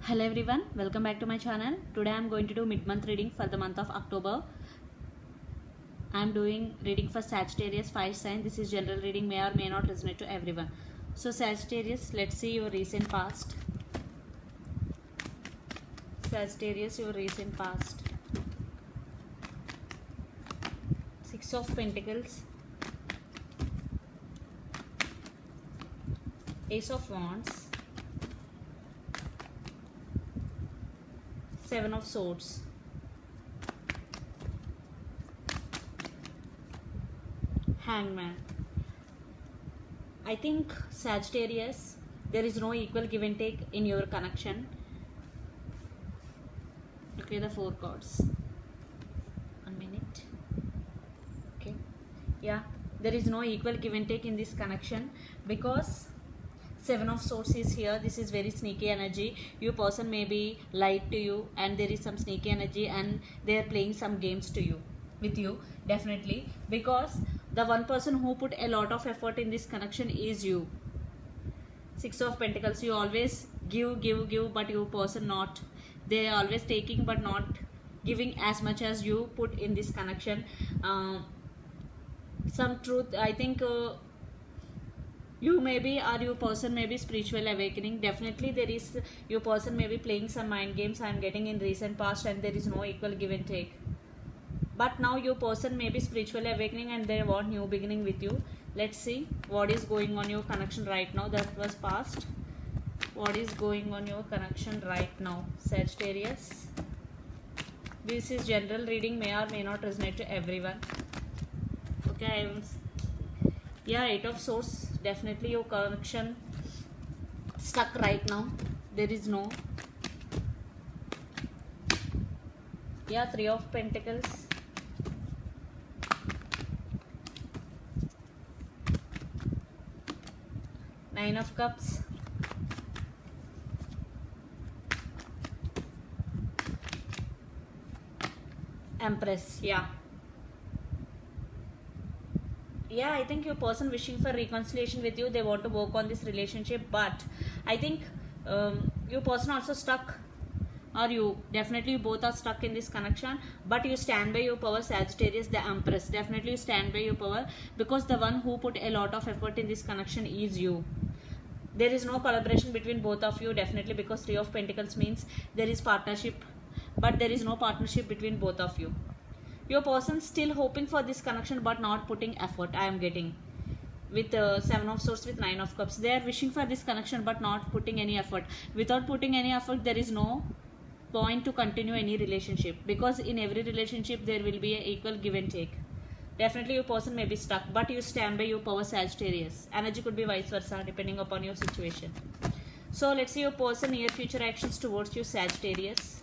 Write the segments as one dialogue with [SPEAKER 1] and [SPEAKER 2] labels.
[SPEAKER 1] Hello everyone, welcome back to my channel. Today I am going to do mid-month reading for the month of October. I am doing reading for Sagittarius fire sign. This is general reading, may or may not resonate to everyone. So Sagittarius, let's see your recent past. Sagittarius, your recent past. Six of Pentacles, Ace of Wands, Seven of Swords, Hangman. I think Sagittarius, there is no equal give and take in your connection. Okay, the four cards. 1 minute. Okay, yeah, there is no equal give and take in this connection because Seven of Swords is here. This is very sneaky energy. Your person may be lied to you and there is some sneaky energy and they are playing some games to you, with you, definitely, because the one person who put a lot of effort in this connection is you. Six of Pentacles, you always give, but your person not. They are always taking but not giving as much as you put in this connection. Some truth, I think you may be, or your person may be spiritual awakening. Definitely there is, your person may be playing some mind games I am getting in recent past, and there is no equal give and take. But now your person may be spiritual awakening and they want new beginning with you. Let's see what is going on your connection right now. That was past. What is going on your connection right now, Sagittarius? This is general reading, may or may not resonate to everyone. Okay, yeah, Eight of Swords. Definitely your connection stuck right now. There is no. Yeah, Three of Pentacles. Nine of Cups. Empress. Yeah, I think your person wishing for reconciliation with you. They want to work on this relationship, but I think your person also stuck, or you both are stuck in this connection, but you stand by your power, Sagittarius, the Empress. Definitely you stand by your power because the one who put a lot of effort in this connection is you. There is no collaboration between both of you, definitely, because Three of Pentacles means there is partnership, but there is no partnership between both of you. Your person still hoping for this connection but not putting effort, I am getting. With Seven of Swords, with Nine of Cups, they are wishing for this connection but not putting any effort. Without putting any effort, there is no point to continue any relationship, because in every relationship there will be an equal give and take. Definitely your person may be stuck, but you stand by your power, Sagittarius. Energy could be vice versa depending upon your situation. So let's see your person near future actions towards you, Sagittarius.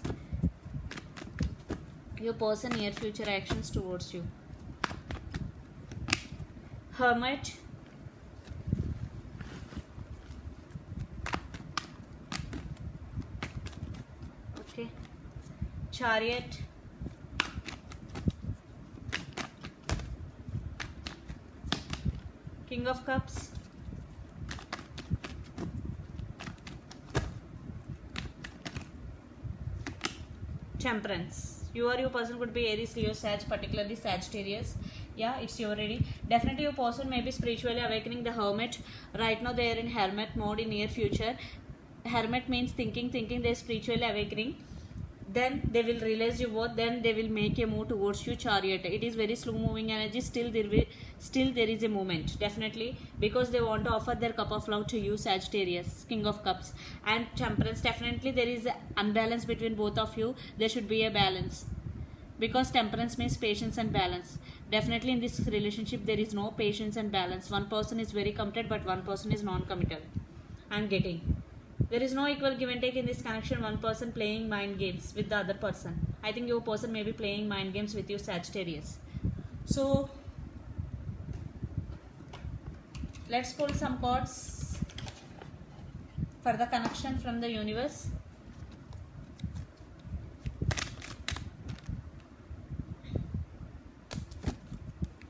[SPEAKER 1] Your person near future actions towards you. Hermit. Okay. Chariot. King of Cups. Temperance. You or your person could be Aries, Leo, Sag, particularly Sagittarius. Yeah, it's your ready. Definitely your person may be spiritually awakening, the Hermit. Right now they are in Hermit mode in near future. Hermit means thinking, they're spiritually awakening. Then they will realize your worth, then they will make a move towards you, Chariot. It is very slow moving energy, still there is a movement, definitely, because they want to offer their cup of love to you, Sagittarius, King of Cups. And Temperance, definitely there is an unbalance between both of you. There should be a balance, because Temperance means patience and balance. Definitely in this relationship there is no patience and balance. One person is very committed but one person is non-committal, I'm getting. There is no equal give and take in this connection. One person playing mind games with the other person. I think your person may be playing mind games with you, Sagittarius. So let's pull some cards for the connection from the universe.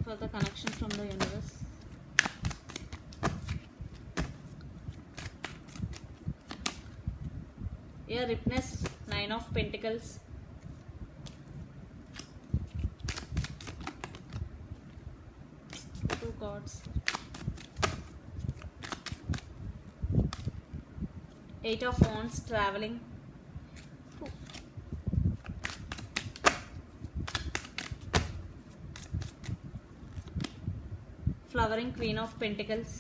[SPEAKER 1] For the connection from the universe. Yeah, Ripness, 9 of Pentacles. Two cards. 8 of Wands, traveling. Flowering, Queen of Pentacles.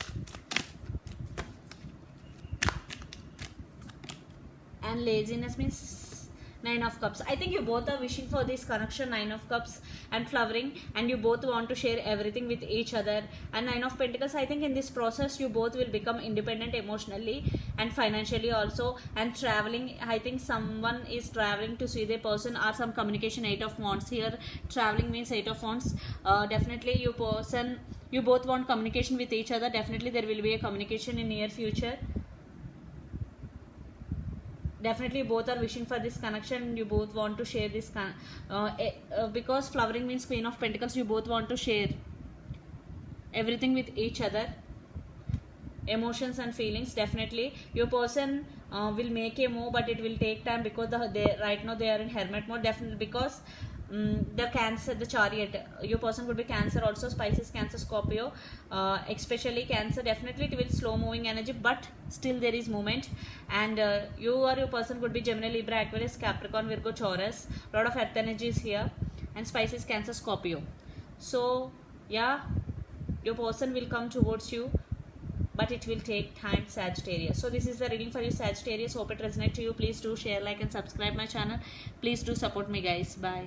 [SPEAKER 1] And laziness means 9 of Cups. I think you both are wishing for this connection, 9 of Cups and flowering, and you both want to share everything with each other. And 9 of Pentacles, I think in this process you both will become independent emotionally and financially also. And traveling, I think someone is traveling to see their person, or some communication. 8 of Wands here, traveling means 8 of Wands. Definitely you both want communication with each other. Definitely there will be a communication in near future. Definitely both are wishing for this connection. You both want to share this because flowering means Queen of Pentacles. You both want to share everything with each other, emotions and feelings. Definitely your person will make a move, but it will take time because right now they are in hermit mode. Definitely because the Cancer, the Chariot, your person could be Cancer also, Pisces, Cancer, Scorpio, especially Cancer. Definitely it will slow moving energy, but still there is movement. And you or your person could be Gemini, Libra, Aquarius, Capricorn, Virgo, Taurus. Lot of earth energies here, and Pisces, Cancer, Scorpio. So yeah, your person will come towards you, but it will take time, Sagittarius. So this is the reading for you, Sagittarius. Hope it resonates to you. Please do share, like and subscribe my channel. Please do support me, guys. Bye.